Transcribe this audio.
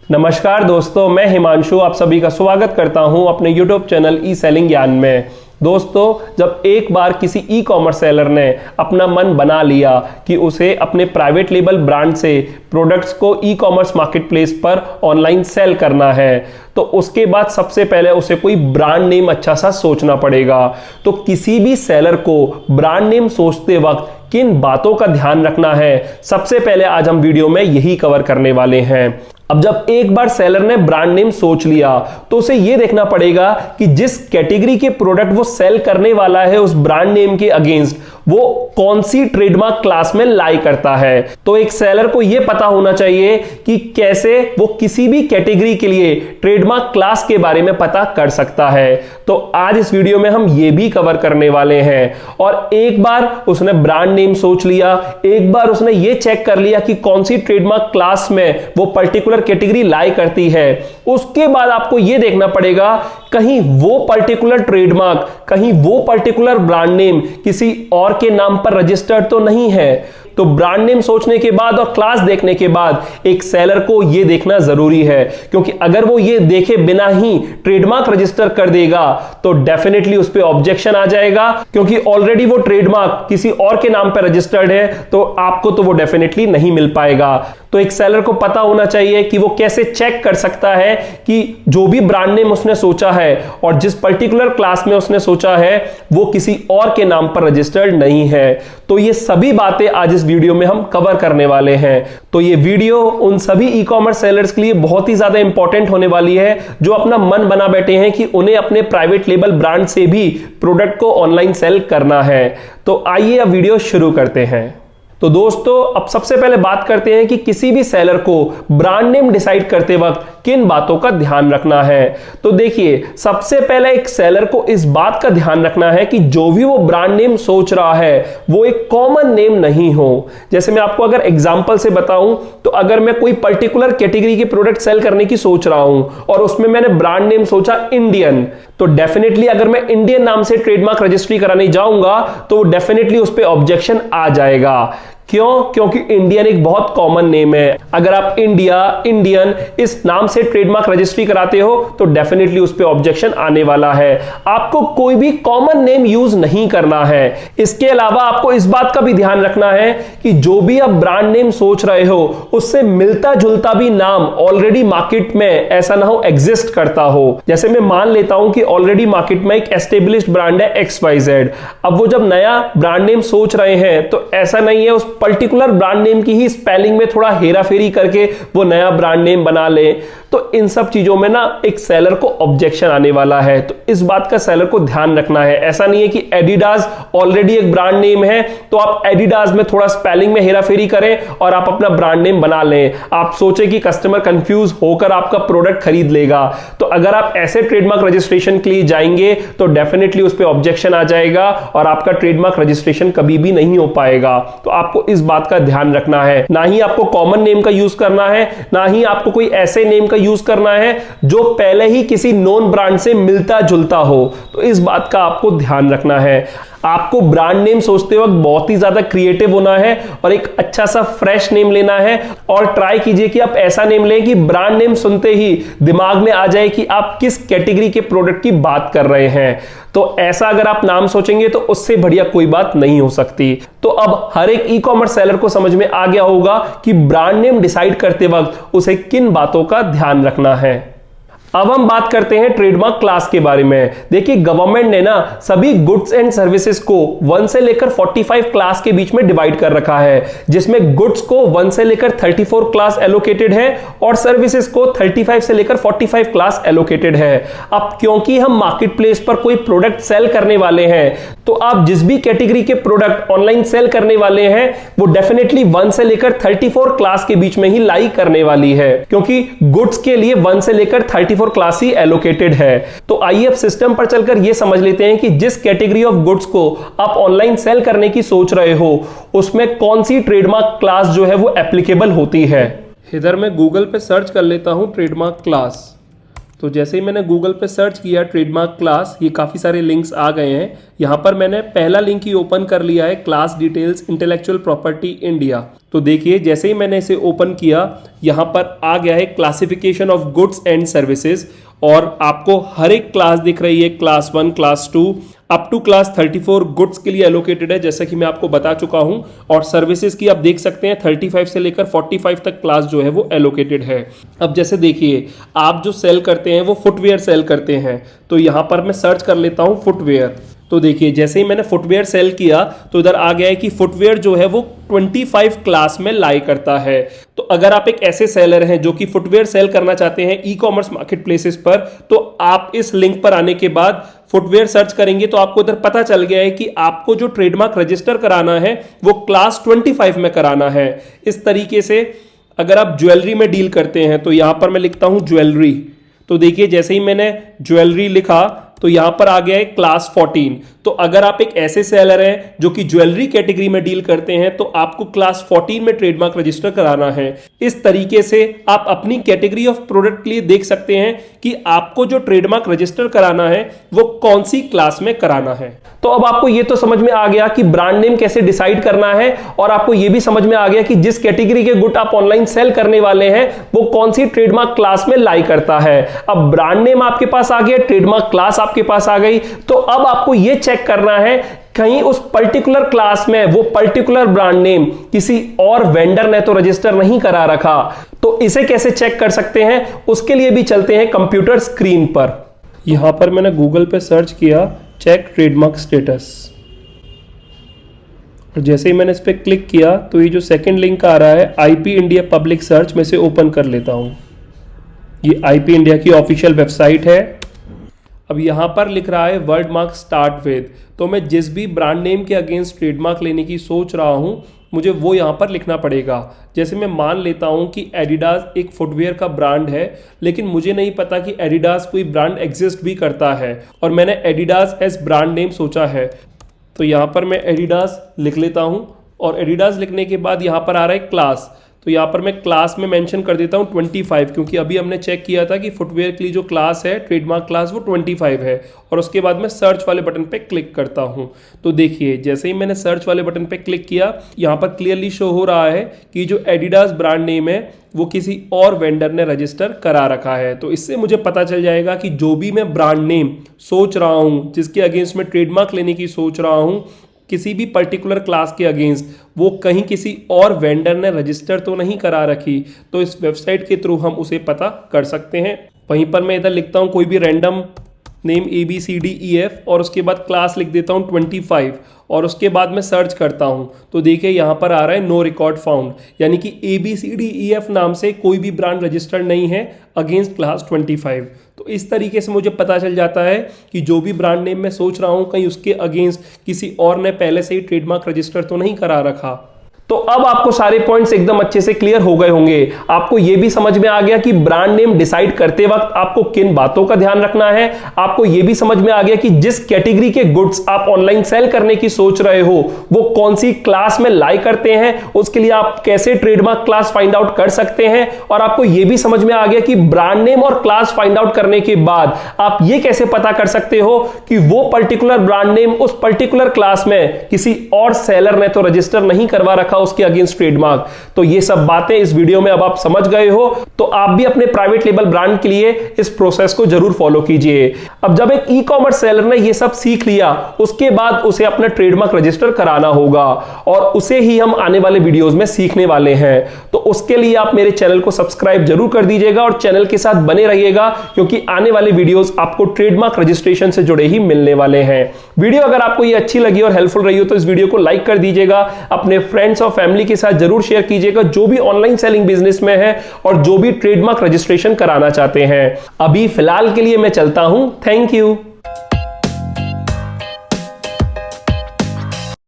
नमस्कार दोस्तों, मैं हिमांशु आप सभी का स्वागत करता हूं अपने YouTube चैनल ई सेलिंग ज्ञान में। दोस्तों, जब एक बार किसी ई कॉमर्स सेलर ने अपना मन बना लिया कि उसे अपने प्राइवेट लेबल ब्रांड से प्रोडक्ट्स को ई कॉमर्स मार्केटप्लेस पर ऑनलाइन सेल करना है, तो उसके बाद सबसे पहले उसे कोई ब्रांड नेम अच्छा सा सोचना पड़ेगा। तो किसी भी सेलर को ब्रांड नेम सोचते वक्त किन बातों का ध्यान रखना है, सबसे पहले आज हम वीडियो में यही कवर करने वाले हैं। अब जब एक बार सेलर ने ब्रांड नेम सोच लिया तो उसे यह देखना पड़ेगा कि जिस कैटेगरी के प्रोडक्ट वो सेल करने वाला है उस ब्रांड नेम के अगेंस्ट वो कौन सी ट्रेडमार्क क्लास में लाई करता है। तो एक सेलर को यह पता होना चाहिए कि कैसे वो किसी भी कैटेगरी के लिए ट्रेडमार्क क्लास के बारे में पता कर सकता है। तो आज इस वीडियो में हम ये भी कवर करने वाले हैं। और एक बार उसने ब्रांड नेम सोच लिया, एक बार उसने ये चेक कर लिया कि कौन सी ट्रेडमार्क क्लास में वो पर्टिकुलर कैटेगरी लाई करती है, उसके बाद आपको यह देखना पड़ेगा कहीं वो पर्टिकुलर ट्रेडमार्क, कहीं वो पर्टिकुलर ब्रांड नेम किसी और के नाम पर रजिस्टर्ड तो नहीं है। तो ब्रांड नेम सोचने के बाद और क्लास देखने के बाद एक सेलर को यह देखना जरूरी है, क्योंकि अगर वो ये देखे बिना ही ट्रेडमार्क रजिस्टर कर देगा तो डेफिनेटली उस पर ऑब्जेक्शन आ जाएगा, क्योंकि ऑलरेडी वो ट्रेडमार्क किसी और के नाम पर रजिस्टर्ड है तो आपको तो वो डेफिनेटली नहीं मिल पाएगा। तो एक सेलर को पता होना चाहिए कि वो कैसे चेक कर सकता है कि जो भी ब्रांड नेम उसने सोचा है और जिस पर्टिकुलर क्लास में उसने सोचा है वो किसी और के नाम पर रजिस्टर्ड नहीं है। तो ये सभी बातें आज इस वीडियो में हम कवर करने वाले हैं। तो ये वीडियो उन सभी ई कॉमर्स सेलर्स के लिए बहुत ही ज्यादा इंपॉर्टेंट होने वाली है जो अपना मन बना बैठे हैं कि उन्हें अपने प्राइवेट लेबल ब्रांड से भी प्रोडक्ट को ऑनलाइन सेल करना है। तो आइए अब वीडियो शुरू करते हैं। तो दोस्तों, अब सबसे पहले बात करते हैं कि किसी भी सेलर को ब्रांड नेम डिसाइड करते वक्त किन बातों का ध्यान रखना है। तो देखिए, सबसे पहले एक सेलर को इस बात का ध्यान रखना है कि जो भी वो ब्रांड नेम सोच रहा है वो एक कॉमन नेम नहीं हो। जैसे मैं आपको अगर एग्जांपल से बताऊं तो अगर मैं कोई पर्टिकुलर कैटेगरी के प्रोडक्ट सेल करने की सोच रहा हूं और उसमें मैंने ब्रांड नेम सोचा इंडियन, तो डेफिनेटली अगर मैं इंडियन नाम से ट्रेडमार्क रजिस्ट्री कराने जाऊंगा तो डेफिनेटली उस पर ऑब्जेक्शन आ जाएगा। क्यों? क्योंकि इंडियन एक बहुत कॉमन नेम है। अगर आप इंडिया, इंडियन इस नाम से ट्रेडमार्क रजिस्ट्री कराते हो तो डेफिनेटली उस पे ऑब्जेक्शन आने वाला है। आपको कोई भी कॉमन नेम यूज नहीं करना है। इसके अलावा आपको इस बात का भी ध्यान रखना है कि जो भी आप ब्रांड नेम सोच रहे हो उससे मिलता जुलता भी नाम ऑलरेडी मार्केट में ऐसा ना हो एग्जिस्ट करता हो। जैसे मैं मान लेता हूं कि ऑलरेडी मार्केट में एक एस्टेब्लिश्ड ब्रांड है XYZ। अब वो जब नया ब्रांड नेम सोच रहे हैं तो ऐसा नहीं है उस पर्टिकुलर ब्रांड नेम की ही स्पेलिंग में थोड़ा हेराफेरी करके वो नया ब्रांड नेम बना ले। तो इन सब चीजों में ना एक सेलर को ऑब्जेक्शन आने वाला है। तो इस बात का सेलर को ध्यान रखना है। ऐसा नहीं है कि एडिडास ऑलरेडी एक ब्रांड नेम है तो आप एडिडास में थोड़ा स्पेलिंग में हेराफेरी करें और आप अपना ब्रांड नेम बना लें। आप सोचे कि कस्टमर कंफ्यूज होकर आपका प्रोडक्ट खरीद लेगा। तो अगर आप ऐसे ट्रेडमार्क रजिस्ट्रेशन के लिए जाएंगे तो डेफिनेटली उस पर ऑब्जेक्शन आ जाएगा और आपका ट्रेडमार्क रजिस्ट्रेशन कभी भी नहीं हो पाएगा। तो आपको इस बात का ध्यान रखना है। ना ही आपको कॉमन नेम का यूज करना है, ना ही आपको कोई ऐसे नेम का यूज करना है जो पहले ही किसी नोन ब्रांड से मिलता जुलता हो। तो इस बात का आपको ध्यान रखना है। आपको ब्रांड नेम सोचते वक्त बहुत ही ज्यादा क्रिएटिव होना है और एक अच्छा सा फ्रेश नेम लेना है। और ट्राई कीजिए कि आप ऐसा नेम लें कि ब्रांड नेम सुनते ही दिमाग में आ जाए कि आप किस कैटेगरी के प्रोडक्ट की बात कर रहे हैं। तो ऐसा अगर आप नाम सोचेंगे तो उससे बढ़िया कोई बात नहीं हो सकती। तो अब हर एक ई कॉमर्स सेलर को समझ में आ गया होगा कि ब्रांड नेम डिसाइड करते वक्त उसे किन बातों का ध्यान रखना है। अब हम बात करते हैं ट्रेडमार्क क्लास के बारे में। देखिए, गवर्नमेंट ने ना सभी गुड्स एंड सर्विसेज को 1 से लेकर 45 क्लास के बीच में डिवाइड कर रखा है, जिसमें गुड्स को 1 से लेकर 34 क्लास एलोकेटेड है और सर्विसेज को 35 से लेकर 45 क्लास एलोकेटेड है। अब क्योंकि हम मार्केट प्लेस पर कोई प्रोडक्ट सेल करने वाले हैं तो आप जिस भी कैटेगरी के प्रोडक्ट ऑनलाइन सेल करने वाले हैं वो डेफिनेटली 1 से लेकर 34 क्लास के बीच में ही लाई करने वाली है, क्योंकि गुड्स के लिए 1 से लेकर 34 क्लास ही एलोकेटेड है। तो आइए अब सिस्टम पर चलकर यह समझ लेते हैं कि जिस कैटेगरी ऑफ गुड्स को आप ऑनलाइन सेल करने की सोच रहे हो उसमें कौन सी ट्रेडमार्क क्लास जो है वो एप्लीकेबल होती है। इधर मैं गूगल पे सर्च कर लेता हूं ट्रेडमार्क क्लास। तो जैसे ही मैंने गूगल पे सर्च किया ट्रेडमार्क क्लास, ये काफ़ी सारे लिंक्स आ गए हैं। यहाँ पर मैंने पहला लिंक ही ओपन कर लिया है, class details intellectual property India. तो देखिए जैसे ही मैंने इसे ओपन किया, यहाँ पर आ गया है classification of goods and services, और आपको हर एक क्लास दिख रही है, class 1, class 2 up to class 34 goods के लिए एलोकेटेड है, जैसा कि मैं आपको बता चुका हूं। और सर्विसेज की आप देख सकते हैं 35 से लेकर 45 तक क्लास जो है वो एलोकेटेड है। अब जैसे देखिए, आप जो सेल करते हैं वो फुटवेयर सेल करते हैं, तो यहां पर मैं सर्च कर लेता हूं फुटवेयर। तो देखिए जैसे ही मैंने फुटवेयर सेल किया तो इधर आ गया है कि फुटवेयर जो है वो 25 क्लास में लाई करता है। तो अगर आप एक ऐसे सेलर हैं जो कि फुटवेयर सेल करना चाहते हैं ई कॉमर्स मार्केट प्लेसेस पर, तो आप इस लिंक पर आने के बाद फुटवेयर सर्च करेंगे तो आपको इधर पता चल गया है कि आपको जो ट्रेडमार्क रजिस्टर कराना है वो क्लास 25 में कराना है। इस तरीके से अगर आप ज्वेलरी में डील करते हैं तो यहां पर मैं लिखता हूं ज्वेलरी। तो देखिए जैसे ही मैंने ज्वेलरी लिखा तो यहां पर आ गया है क्लास 14। तो अगर आप एक ऐसे सेलर हैं जो कि ज्वेलरी कैटेगरी में डील करते हैं तो आपको क्लास 14 में ट्रेडमार्क रजिस्टर कराना है। इस तरीके से आप अपनी कैटेगरी ऑफ प्रोडक्ट के लिए देख सकते हैं कि आपको जो ट्रेडमार्क रजिस्टर कराना है वो कौन सी क्लास में कराना है। तो अब आपको ये तो समझ में आ गया कि ब्रांड नेम कैसे डिसाइड करना है, और आपको ये भी समझ में आ गया कि जिस कैटेगरी के गुड आप ऑनलाइन सेल करने वाले हैं वो कौन सी ट्रेडमार्क क्लास में लाई करता है। अब ब्रांड नेम आपके पास आ गया, ट्रेडमार्क क्लास आपके पास आ गई, तो अब आपको ये चेक करना है कहीं उस पर्टिकुलर क्लास में वो पर्टिकुलर ब्रांड नेम किसी और वेंडर ने तो रजिस्टर नहीं करा रखा। तो इसे कैसे चेक कर सकते हैं, उसके लिए भी चलते हैं कंप्यूटर स्क्रीन पर। यहां पर मैंने गूगल पे सर्च किया चेक ट्रेडमार्क स्टेटस, और जैसे ही मैंने इस पर क्लिक किया तो ये जो सेकंड लिंक आ रहा है आईपी इंडिया पब्लिक सर्च, में से ओपन कर लेता हूं। ये आईपी इंडिया की ऑफिशियल वेबसाइट है। अब यहां पर लिख रहा है वर्ड मार्क स्टार्ट विद, तो मैं जिस भी ब्रांड नेम के अगेंस्ट ट्रेडमार्क लेने की सोच रहा हूं मुझे वो यहां पर लिखना पड़ेगा। जैसे मैं मान लेता हूं कि एडिडास एक फुटवेयर का ब्रांड है, लेकिन मुझे नहीं पता कि एडिडास कोई ब्रांड एग्जिस्ट भी करता है, और मैंने एडिडास एज ब्रांड नेम सोचा है। तो यहां पर मैं एडिडास लिख लेता हूं, और एडिडास लिखने के बाद यहां पर आ रहा है क्लास, तो यहाँ पर मैं क्लास में मेंशन कर देता हूँ 25, क्योंकि अभी हमने चेक किया था कि फुटवेयर के लिए जो क्लास है ट्रेडमार्क क्लास वो 25 है। और उसके बाद मैं सर्च वाले बटन पे क्लिक करता हूँ। तो देखिए जैसे ही मैंने सर्च वाले बटन पे क्लिक किया, यहाँ पर क्लियरली शो हो रहा है कि जो एडिडास ब्रांड नेम है वो किसी और वेंडर ने रजिस्टर करा रखा है। तो इससे मुझे पता चल जाएगा कि जो भी मैं ब्रांड नेम सोच रहा हूँ, जिसके अगेंस्ट में ट्रेडमार्क लेने की सोच रहा हूँ, किसी भी पर्टिकुलर क्लास के अगेंस्ट वो कहीं किसी और वेंडर ने रजिस्टर तो नहीं करा रखी। तो इस वेबसाइट के थ्रू हम उसे पता कर सकते हैं। वहीं पर मैं इधर लिखता हूँ कोई भी रैंडम नेम ABCDEF, और उसके बाद क्लास लिख देता हूँ 25, और उसके बाद मैं सर्च करता हूँ तो देखिए यहाँ पर आ रहा है नो रिकॉर्ड फाउंड, यानी कि ABCDEF नाम से कोई भी ब्रांड रजिस्टर्ड नहीं है अगेंस्ट क्लास 25। तो इस तरीके से मुझे पता चल जाता है कि जो भी ब्रांड नेम मैं सोच रहा हूँ कहीं उसके अगेंस्ट किसी और ने पहले से ही ट्रेडमार्क रजिस्टर तो नहीं करा रखा। तो अब आपको सारे पॉइंट्स एकदम अच्छे से क्लियर हो गए होंगे। आपको यह भी समझ में आ गया कि ब्रांड नेम डिसाइड करते वक्त आपको किन बातों का ध्यान रखना है। आपको यह भी समझ में आ गया कि जिस कैटेगरी के गुड्स आप ऑनलाइन सेल करने की सोच रहे हो वो कौन सी क्लास में लाई करते हैं, उसके लिए आप कैसे ट्रेडमार्क क्लास फाइंड आउट कर सकते हैं। और आपको यह भी समझ में आ गया कि ब्रांड नेम और क्लास फाइंड आउट करने के बाद आप यह कैसे पता कर सकते हो कि वो पर्टिकुलर ब्रांड नेम उस पर्टिकुलर क्लास में किसी और सेलर ने तो रजिस्टर नहीं करवा रखा उसके अगेंस्ट ट्रेडमार्क। तो ये सब बातें इस वीडियो में अब आप समझ गए हो, तो आप भी अपने प्राइवेट लेबल ब्रांड के लिए इस प्रोसेस को जरूर फॉलो कीजिए। अब जब एक ई कॉमर्स सेलर ने ये सब सीख लिया, उसके बाद उसे अपना ट्रेडमार्क रजिस्टर कराना होगा, और उसे ही हम आने वाले वीडियोस में सीखने वाले हैं। तो उसके लिए आप मेरे चैनल को सब्सक्राइब जरूर कर दीजिएगा और चैनल के साथ बने रहिएगा, क्योंकि आने वाले वीडियोस आपको ट्रेडमार्क रजिस्ट्रेशन से जुड़े ही मिलने वाले हैं। वीडियो अगर आपको ये अच्छी लगी और हेल्पफुल रही हो तो इस वीडियो को लाइक कर दीजिएगा, अपने फ्रेंड्स और फैमिली के साथ जरूर शेयर कीजिएगा जो भी ऑनलाइन सेलिंग बिजनेस में है और जो भी ट्रेडमार्क रजिस्ट्रेशन कराना चाहते हैं। अभी फिलहाल के लिए मैं चलता हूं। Thank you.